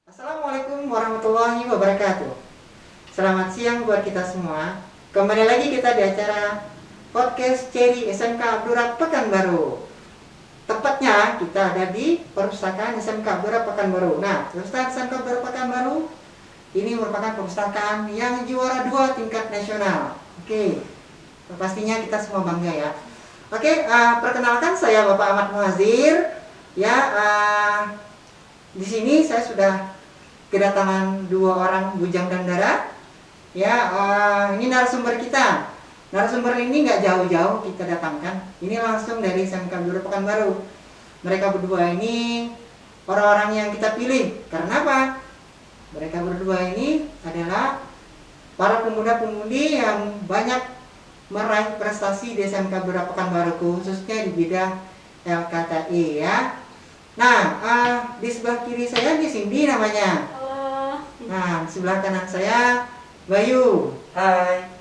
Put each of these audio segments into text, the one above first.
Assalamualaikum warahmatullahi wabarakatuh. Selamat siang buat kita semua. Kembali lagi kita di acara podcast Cherry SMK Abdurrahman Pekanbaru. Tepatnya kita ada di perpustakaan SMK Abdurrahman Pekanbaru. Nah, perpustakaan SMK Abdurrahman Pekanbaru ini merupakan perpustakaan yang juara 2 tingkat nasional. Oke, pastinya kita semua bangga ya. Oke, perkenalkan saya Bapak Ahmad Muhazir. Ya, di sini saya sudah kedatangan 2 orang bujang dan dara. Ya, ini narasumber kita. Narasumber ini nggak jauh-jauh kita datangkan. Ini langsung dari SMK Abdurrahman Pekanbaru. Mereka berdua ini orang-orang yang kita pilih. Karena apa? Mereka berdua ini adalah para pemuda-pemudi yang banyak meraih prestasi di SMK Abdurrahman Pekanbaru, khususnya di bidang LKTI ya. Nah, di sebelah kiri saya di Cindy namanya. Halo. Nah, di sebelah kanan saya Bayu. Hai.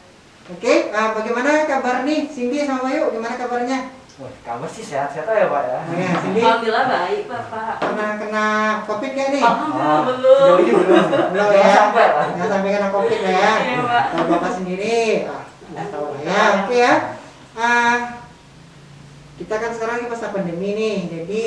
Oke, bagaimana kabar nih Cindy sama Bayu? Gimana kabarnya? Wah, kabar sih sehat-sehat aja Pak ya. Ya, Cindy Alhamdulillah baik Bapak. pernah kena COVID gak nih? Alhamdulillah belum. Jauh ini belum. Belum Jangan ya? sampai lah. Jangan sampai kena COVID lah ya. Iya, Pak. Kalau Bapak sendiri, nggak tahu lah ya. Oke ya. Kita kan sekarang lagi masa pandemi nih, jadi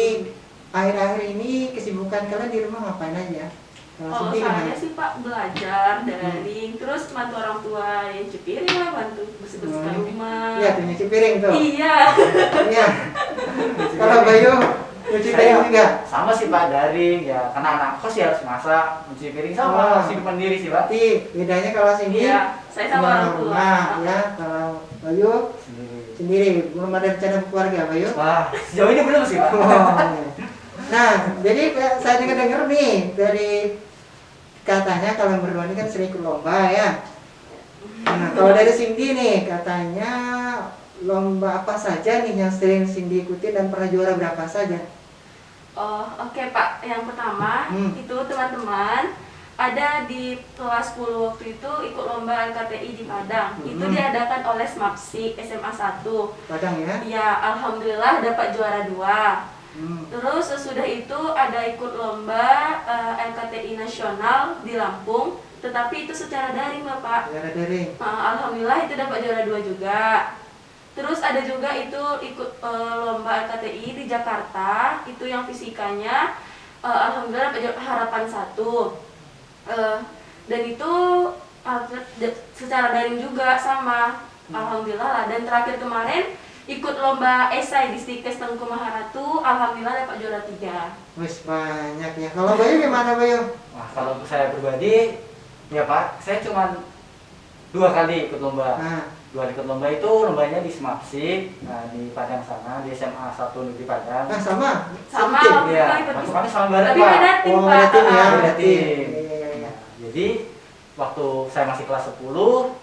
akhir-akhir ini kesibukan kalian di rumah ngapain aja? Kalau Kalau Cindy saya gimana? sih Pak belajar daring, terus bantu orang tua yang cipiring lah, bantu bersih-bersihkan rumah. Iya, tuh nyuci piring tuh. Iya. Iya. Kalau Bayu nyuci piring juga. Sama sih Pak, daring ya. Karena anak kos ya harus masak, cuci piring sama, Oh. harus hidup mandiri sih Pak. Berarti bedanya kalau Cindy Iya, saya sama orang tua. rumah ya. Kalau Bayu Sendiri. sendiri, belum ada rencana keluarga Bayu. Wah, sejauh ini belum sih Pak. Oh. Nah, jadi saya dengar nih dari katanya kalau berdua ini kan sering ikut lomba ya. Nah, kalau dari Cindy nih katanya lomba apa saja nih yang sering Cindy ikuti dan pernah juara berapa saja? Oh, oke Pak. Yang pertama itu teman-teman ada di kelas 10 waktu itu ikut lomba LKTI di Padang. Itu diadakan oleh SMAPSI SMA 1. Padang ya? Ya, alhamdulillah dapat juara 2. Terus sesudah itu ada ikut lomba LKTI nasional di Lampung, tetapi itu secara daring Bapak. Juara daring. Alhamdulillah itu dapat juara 2 juga. Terus ada juga itu ikut lomba LKTI di Jakarta, itu yang fisikanya alhamdulillah dapat harapan 1. Dan itu secara daring juga sama, alhamdulillah lah. Dan terakhir kemarin ikut lomba esai di Stikes Tengku Maharatu, alhamdulillah dapat juara 3. Wis banyak ya. Kalau Bayu gimana Bayu? Wah, kalau saya pribadi ya Pak, saya cuma 2 kali ikut lomba. Nah, 2 kali ikut lomba itu lombanya di SMAPSI, nah, di Padang sana, di SMA 1 Negeri Padang. nah sama. Sama, Tim. alhamdulillah Iya, ikut. masukannya sama bareng Tapi Pak. beda tim Oh, Pak. beda tim ya, Ah. beda tim. Tim. Iya, iya. Jadi waktu saya masih kelas 10,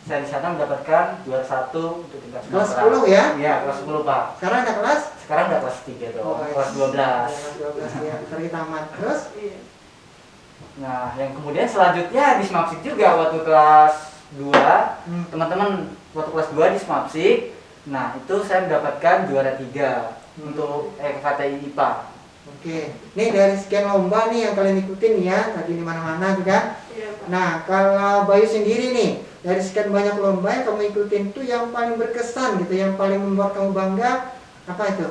saya di sana mendapatkan juara 1 untuk tingkat Kelas Sumatera. 10 ya? Iya, kelas 10 Pak. Sekarang ada kelas? Sekarang udah kelas 3 dong, Oh, kelas 12. Kelas 12 ya, tadi tamat. Terus? Iya. Nah, yang kemudian selanjutnya di SMAPSI juga waktu kelas 2, teman-teman waktu kelas 2 di SMAPSI. Nah, itu saya mendapatkan juara 3 untuk LKTI IPA. Oke, nih dari sekian lomba nih yang kalian ikutin ya, tadi di mana-mana tuh kan. Iya, Pak. Nah, kalau Bayu sendiri nih, dari sekian banyak lomba yang kamu ikutin tuh yang paling berkesan gitu, yang paling membuat kamu bangga, apa itu?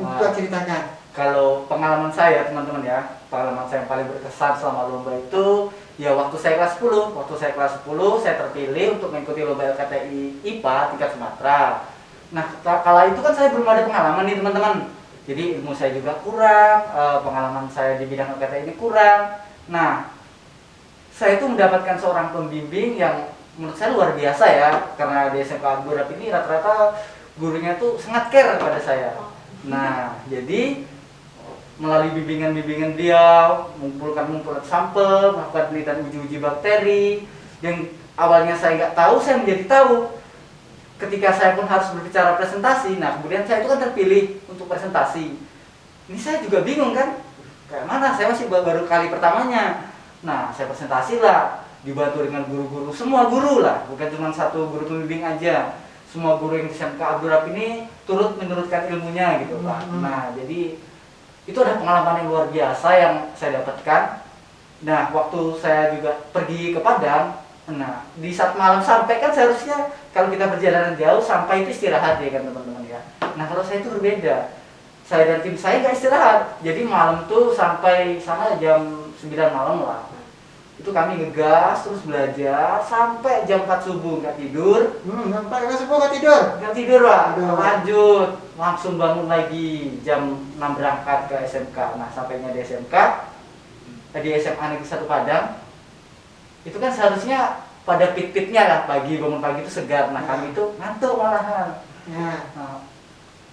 Wah. Coba ceritakan. Kalau pengalaman saya teman-teman ya, pengalaman saya yang paling berkesan selama lomba itu ya waktu saya kelas 10. Waktu saya kelas 10 saya terpilih untuk mengikuti lomba LKTI IPA tingkat Sumatera. Nah, kala itu kan saya belum ada pengalaman nih teman-teman. Jadi ilmu saya juga kurang, pengalaman saya di bidang LKTI ini kurang. Nah, saya itu mendapatkan seorang pembimbing yang menurut saya luar biasa ya, karena di SMK Abdurrahman ini rata-rata gurunya tuh sangat care kepada saya. Nah, jadi melalui bimbingan-bimbingan beliau, mengumpulkan sampel, melakukan penelitian uji-uji bakteri, yang awalnya saya nggak tahu, saya menjadi tahu. Ketika saya pun harus berbicara presentasi, nah kemudian saya itu kan terpilih untuk presentasi. Ini saya juga bingung kan, kayak mana, saya masih baru kali pertamanya. Nah, saya presentasi lah, dibantu dengan guru-guru, semua guru lah, bukan cuma satu guru pembimbing aja. Semua guru yang di SMK Abdurrahman ini turut menurutkan ilmunya gitu Pak. Nah, jadi itu ada pengalaman yang luar biasa yang saya dapatkan. Nah, waktu saya juga pergi ke Padang, nah di saat malam sampai kan seharusnya kalau kita perjalanan jauh sampai itu istirahat ya kan teman-teman ya. Nah kalau saya itu berbeda, saya dan tim saya nggak istirahat, jadi malam tuh sampai sana jam 9 malam lah. Itu kami ngegas terus belajar sampai jam 4 subuh nggak tidur. Sampai ke sepuh nggak tidur. Nggak tidur Pak, Aduh. lanjut langsung bangun lagi jam 6 berangkat ke SMK. Nah sampainya di SMK, di SMA Negeri 1 Padang, itu kan seharusnya pada pit-pitnya lah, bangun pagi itu segar. Nah kami itu ngantuk malahan. Ya. Nah,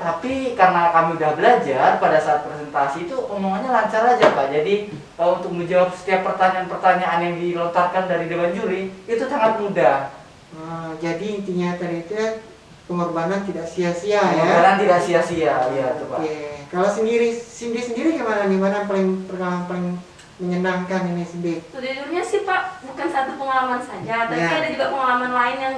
tapi karena kami udah belajar, pada saat presentasi itu omongannya lancar aja Pak. Jadi untuk menjawab setiap pertanyaan-pertanyaan yang dilontarkan dari Dewan Juri itu sangat mudah. Jadi intinya tadi itu pengorbanan tidak sia-sia ya. Pengorbanan tidak sia-sia, ya itu Pak. Oke. Kalau Cindy sendiri gimana nih? Mana pengalaman paling menyenangkan ini Cindy? Sejujurnya sih Pak, bukan satu pengalaman saja, tapi Ya. ada juga pengalaman lain yang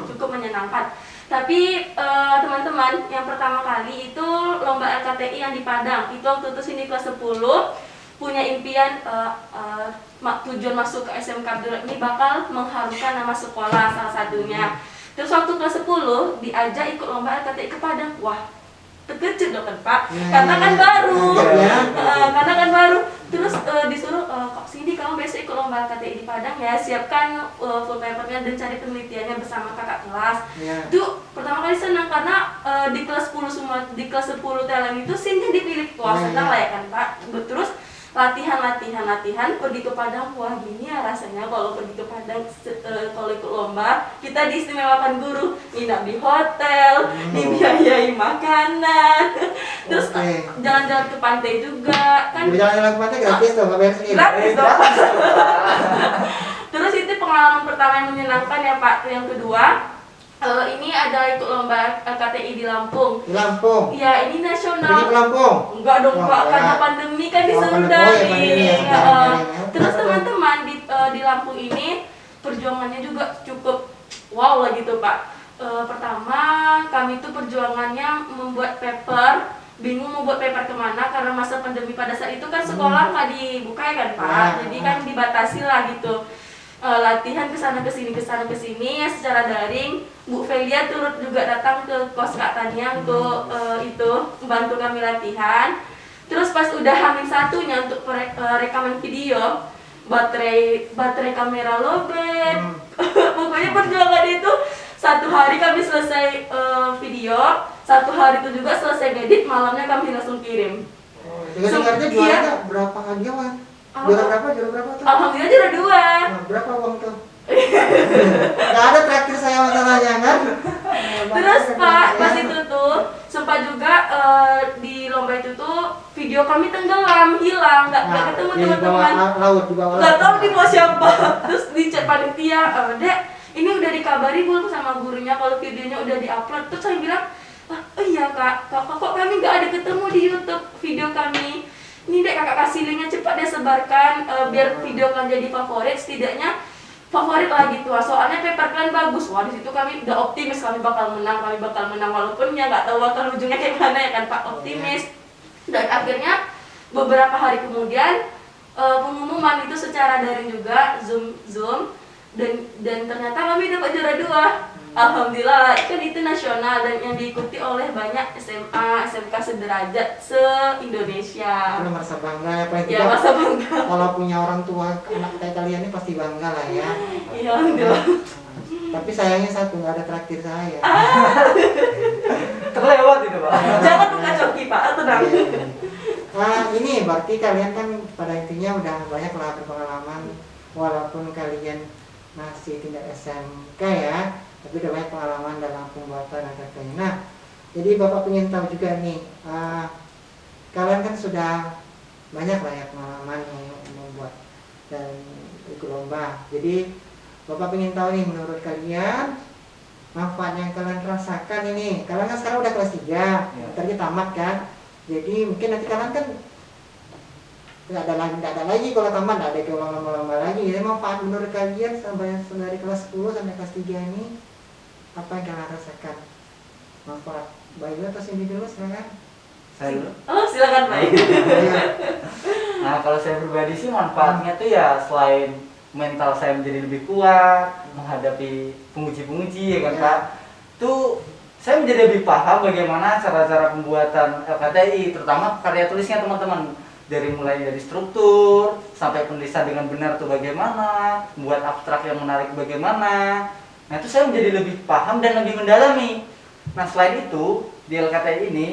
cukup menyenangkan. Tapi teman-teman, yang pertama kali itu lomba LKTI yang di Padang. Itu waktu itu sini kelas 10 punya impian tujuan masuk ke SMK Abdurrahman ini bakal mengharumkan nama sekolah salah satunya. Terus waktu kelas 10 diajak ikut lomba LKTI ke Padang. Wah, terkejut dong kan Pak, karena kan baru, karena kan baru. Terus disuruh, kok Cindy kamu besok ikut lomba LKTI di Padang ya, siapkan full papernya dan cari penelitiannya bersama kakak kelas. Itu pertama kali senang karena di kelas 10 semua, di kelas 10 talent itu Cindy dipilih. Wah senang lah ya kan Pak. Terus latihan pergi ke Padang. Wah gini ya rasanya kalau pergi ke Padang, kalau ikut lomba kita diistimewakan guru, nginap di hotel, dibiayai makanan, terus jalan-jalan ke pantai juga kan. Jalan-jalan ke pantai gratis tuh, nggak bayar sendiri. Gratis dong. Terus itu pengalaman pertama yang menyenangkan ya Pak. Yang kedua, ini ada ikut lomba LKTI di Lampung. Di Lampung. Ya ini Pergi nasional. ke Lampung. Enggak dong Oh, Pak, ya. karena pandemi kan disuruh pandemi, ya, daring. pandemi ya, Ya, daring. terus teman-teman di Lampung ini perjuangannya juga cukup wow lah gitu Pak. Pertama kami tuh perjuangannya membuat paper, bingung mau buat paper kemana karena masa pandemi pada saat itu kan sekolah nggak dibuka ya kan Pak, jadi kan dibatasi lah gitu. Latihan kesana kesini ya secara daring. Bu Felia turut juga datang ke kos Kak Tania untuk itu membantu kami latihan. Terus pas udah hamil satunya untuk rekaman video, baterai kamera lobet. Pokoknya perjuangan itu 1 hari kami selesai video, 1 hari itu juga selesai ngedit, malamnya kami langsung kirim. Dengar-dengarnya jualanya berapa hadiah Wan? Juara berapa tuh? Alhamdulillah juara 2. Nah, berapa uang tuh? Gak ada traktir saya masalahnya kan? Terus Pak, pas itu tuh sempat juga di lomba itu tuh video kami tenggelam, hilang, nggak ketemu teman-teman. Di bawah laut. Nggak tahu di bawah siapa. Terus di chat panitia, Dek, ini udah dikabari belum sama gurunya kalau videonya udah diupload. Terus saya bilang, oh iya kak, kok kami nggak ada ketemu di YouTube video kami. Ini Dek, kakak kasih linknya, cepat deh sebarkan biar video kalian jadi favorit, setidaknya favorit lah gitu. Soalnya paper kalian bagus. Wah di situ kami udah optimis kami bakal menang walaupun ya nggak tahu bakal ujungnya kayak mana ya kan Pak, optimis. Dan akhirnya beberapa hari kemudian pengumuman itu secara daring juga, zoom dan ternyata kami dapat juara 2. Alhamdulillah, kan itu nasional dan yang diikuti oleh banyak SMA, SMK sederajat se-Indonesia. Itu merasa bangga ya, paling Ya tidak masa bangga. kalau punya orang tua anak kayak kalian ini pasti bangga lah ya. Iya, alhamdulillah. Tapi sayangnya satu, nggak ada traktir saya. Terlewat itu Pak. Jangan buka coki Pak, tenang. Nah ini berarti kalian kan pada intinya udah banyak lah berpengalaman, walaupun kalian masih tingkat SMK ya, tapi udah banyak pengalaman dalam pembuatan LKTI. Nah, jadi Bapak ingin tahu juga nih, kalian kan sudah banyak lah ya pengalaman membuat dan ikut lomba. Jadi Bapak ingin tahu nih, menurut kalian manfaat yang kalian rasakan ini, kalian kan sekarang udah kelas 3, tadi tamat kan, jadi mungkin nanti kalian kan nggak ada lagi kalau tamat, nggak ada ke lomba-lomba lagi. Jadi manfaat menurut kalian sampai dari kelas 10 sampai kelas 3 ini, apa yang kalian rasakan manfaat? Baik atau Cindy dulu silakan. Saya dulu. Oh silakan Pak. saya pribadi sih manfaatnya tuh ya selain mental saya menjadi lebih kuat menghadapi penguji-penguji ya kan Ya. Pak. Tuh saya menjadi lebih paham bagaimana cara-cara pembuatan LKTI, terutama karya tulisnya teman-teman. Mulai dari struktur sampai penulisan dengan benar tuh bagaimana, membuat abstrak yang menarik bagaimana. Nah itu saya menjadi lebih paham dan lebih mendalami. Nah selain itu di LKTI ini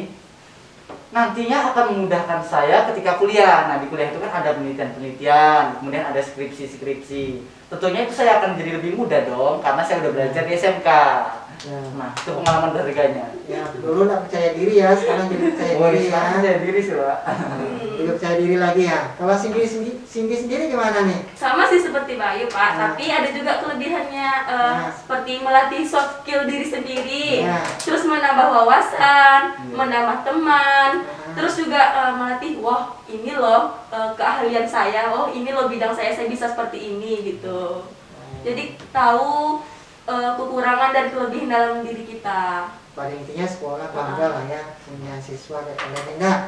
nantinya akan memudahkan saya ketika kuliah. Nah di kuliah itu kan ada penelitian-penelitian, kemudian ada skripsi-skripsi. Tentunya itu saya akan jadi lebih mudah dong, karena saya udah belajar di SMK. Ya. Nah itu pengalaman berharganya. Ya, dulu nggak percaya diri ya, sekarang jadi percaya diri ya. Percaya diri sih Pak. Jadi percaya diri lagi ya. Kalau Cindy sendiri gimana nih? Sama sih seperti Bayu Pak, Nah. tapi ada juga kelebihannya Nah. seperti melatih soft skill diri sendiri, Nah. terus menambah wawasan, Iya. menambah teman, Nah. terus juga melatih, wah ini loh keahlian saya, oh ini loh bidang saya bisa seperti ini gitu. Jadi tahu kekurangan dan kelebihan dalam diri kita. Pada intinya sekolah bangga lah ya punya siswa kayak kalian enggak.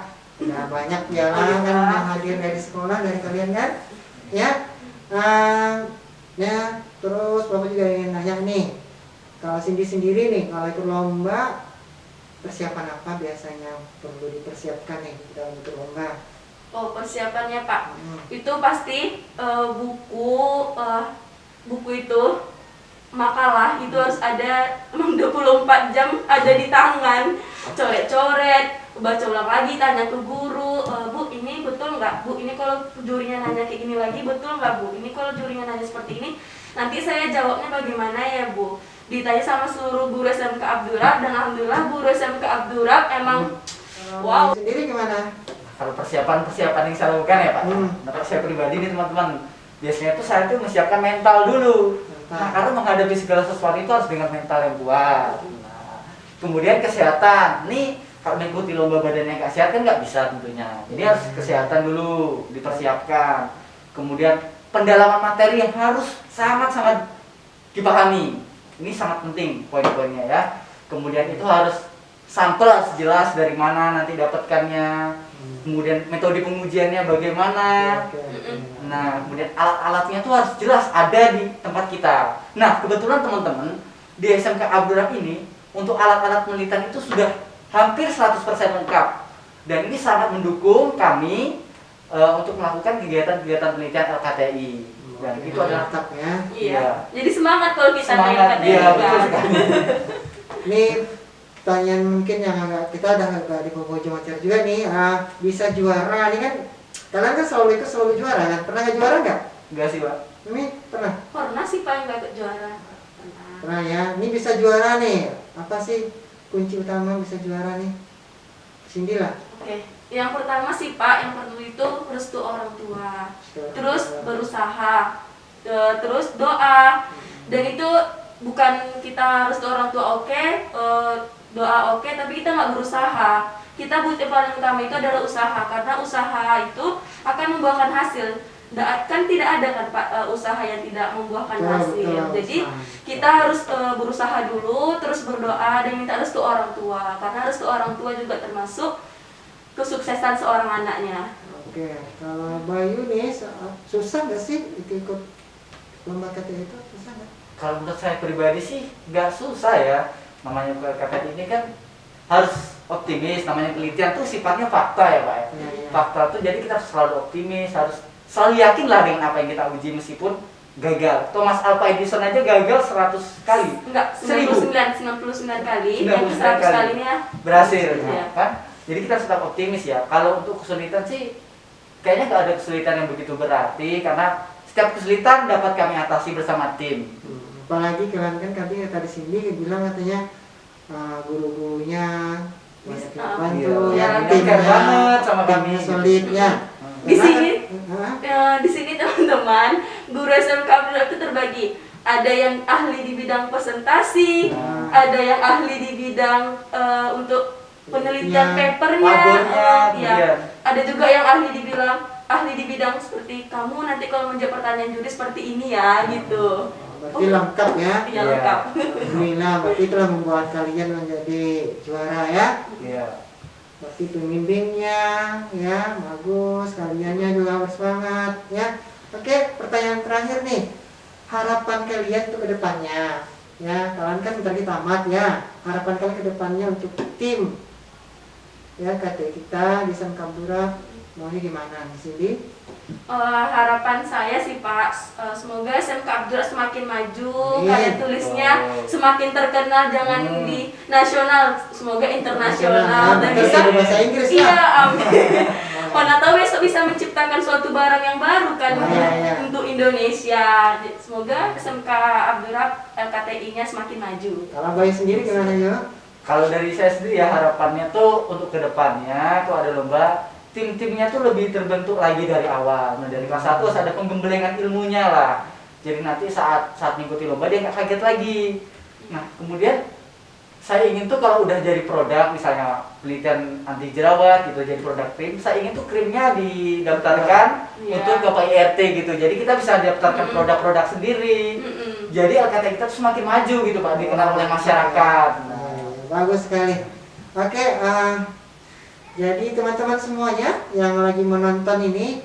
Udah banyak piala kan yang hadir dari sekolah dari kalian kan? Ya. Ya, terus Bapak juga ingin nanya nih. Kalau Cindy sendiri nih, kalau ikut lomba persiapan apa biasanya perlu dipersiapkan nih dalam ikut lomba? Oh persiapannya Pak, Hmm. itu pasti buku itu makalah itu harus ada 24 jam ada di tangan, coret-coret, baca ulang lagi, tanya ke guru, Bu ini betul nggak Bu, ini kalau jurinya nanya kayak gini lagi betul nggak Bu, ini kalau jurinya nanya seperti ini nanti saya jawabnya bagaimana ya Bu. Ditanya sama seluruh guru SMK Abdurrab, dan alhamdulillah guru SMK Abdurrab emang wow. Sendiri gimana? Kalau persiapan yang saya lakukan ya Pak. Nah, kalau saya pribadi nih teman-teman, biasanya tuh saya tuh menyiapkan mental dulu. Nah, karena menghadapi segala sesuatu itu harus dengan mental yang kuat. Nah, kemudian kesehatan. Nih, kalau mengikuti lomba badan yang nggak sehat kan nggak bisa tentunya. Jadi harus kesehatan dulu dipersiapkan. Kemudian pendalaman materi yang harus sangat-sangat dipahami. Ini sangat penting poin-poinnya ya. Kemudian itu harus sampel harus jelas dari mana nanti dapatkannya. Kemudian metode pengujiannya bagaimana. Nah, kemudian alat-alatnya tuh harus jelas ada di tempat kita. Nah, kebetulan teman-teman di SMK Abdurrab ini untuk alat-alat penelitian itu sudah hampir 100% lengkap. Dan ini sangat mendukung kami untuk melakukan kegiatan-kegiatan penelitian LKTI. Dan itu adalah ya. Iya. Jadi semangat kalau kita semangat. naik Iya, KTI, betul kan? sekali. Ini pertanyaan mungkin yang agak kita agak di pojok wajar juga nih. Bisa juara nih kan? Kalian kan selalu juara kan? Pernah nggak juara nggak? Enggak sih, Pak. Ini pernah. Pernah sih Pak yang gak ikut juara. Pernah. Pernah ya. Ini bisa juara nih. Apa sih kunci utama bisa juara nih? Cindy lah. Oke. Yang pertama sih Pak, yang perlu itu restu orang tua. Terus berusaha, terus doa. Dan itu bukan kita restu orang tua doa oke, tapi kita nggak berusaha. Kita butuh paling utama itu adalah usaha, karena usaha itu akan membuahkan hasil. Kan tidak ada kan Pak usaha yang tidak membuahkan hasil. Jadi kita harus berusaha dulu, terus berdoa dan minta restu orang tua, karena restu orang tua juga termasuk kesuksesan seorang anaknya. Oke, kalau Bayu nih susah nggak sih ikut lomba KTI itu susah nggak? Kalau menurut saya pribadi sih nggak susah ya. Namanya KTI ini kan harus optimis. Namanya penelitian tuh sifatnya fakta ya Pak. Ya. Fakta tuh jadi kita harus selalu optimis, harus selalu yakin lah dengan apa yang kita uji meskipun gagal. Thomas Alva Edison aja gagal 100 kali. Enggak, 99 kali. 99 Yang 100 kali. kalinya Berhasil, Iya. kan? Jadi kita harus tetap optimis ya. Kalau untuk kesulitan sih kayaknya nggak ada kesulitan yang begitu berarti karena setiap kesulitan dapat kami atasi bersama tim. Apalagi kalian kan tadi Cindy bilang katanya guru-gurunya banyak yang bantu, Iya, ya, care banget sama kami. solidnya. Di sini, Hah? di sini teman-teman, guru SMK Abdurrab itu terbagi. Ada yang ahli di bidang presentasi, ada yang ahli di bidang untuk penelitian papernya, labornya, ya. kemudian. Ada juga yang ahli di bidang seperti kamu nanti kalau menjawab pertanyaan juri seperti ini ya, gitu. Berarti lengkap ya. Iya lengkap. Alhamdulillah, berarti telah membuat kalian menjadi juara ya. Iya. Berarti pembimbingnya ya bagus, kaliannya juga bersemangat ya. Oke, pertanyaan terakhir nih. Harapan kalian untuk kedepannya ya, kalian kan bentar lagi tamat ya. Harapan kalian kedepannya untuk tim ya KTI kita di SMK Abdurrahman maunya gimana di sini? Harapan saya sih Pak, semoga SMK Abdurrahman semakin maju, Amin. karya tulisnya semakin terkenal, jangan di nasional, semoga internasional dan Terus bisa. ada bahasa Inggris Iya, lah. amin. Mana tahu besok bisa menciptakan suatu barang yang baru kan Iya. untuk Indonesia. Semoga SMK Abdurrahman LKTI-nya semakin maju. Kalau Bayu sendiri gimana ya? Kalau dari saya sendiri ya harapannya tuh untuk kedepannya tuh ada lomba, tim-timnya tuh lebih terbentuk lagi dari awal. Nah dari kelas 1 harus ada penggembelengan ilmunya lah. Jadi nanti saat mengikuti lomba dia nggak kaget lagi. Nah kemudian saya ingin tuh kalau udah jadi produk, misalnya penelitian anti jerawat gitu, jadi produk krim, saya ingin tuh krimnya didaftarkan Iya. untuk ke PIRT gitu. Jadi kita bisa daftarkan produk-produk sendiri. Jadi LKTI kita tuh semakin maju gitu Pak, dikenal oleh masyarakat. Nah, bagus sekali. Oke, jadi teman-teman semuanya yang lagi menonton ini,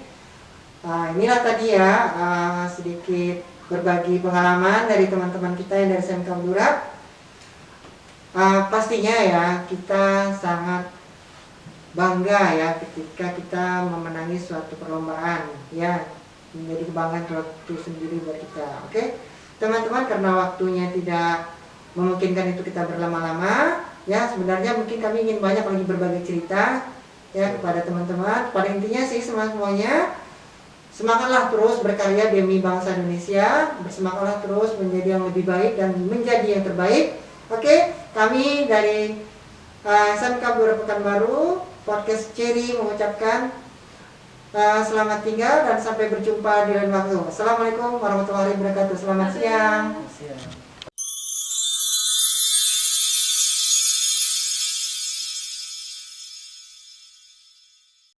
inilah tadi ya sedikit berbagi pengalaman dari teman-teman kita yang dari SMK Abdurrahman. Pastinya ya kita sangat bangga ya ketika kita memenangi suatu perlombaan ya, menjadi kebanggaan suatu sendiri buat kita. Oke teman-teman, karena waktunya tidak memungkinkan itu kita berlama-lama ya, sebenarnya mungkin kami ingin banyak lagi berbagi cerita ya kepada teman-teman. Pada intinya sih semuanya semangatlah terus berkarya demi bangsa Indonesia, bersemangatlah terus menjadi yang lebih baik dan menjadi yang terbaik. Oke, kami dari SMK Abdurrahman Pekanbaru Podcast Cherry mengucapkan selamat tinggal dan sampai berjumpa di lain waktu. Assalamualaikum warahmatullahi wabarakatuh. Selamat siang. Siap.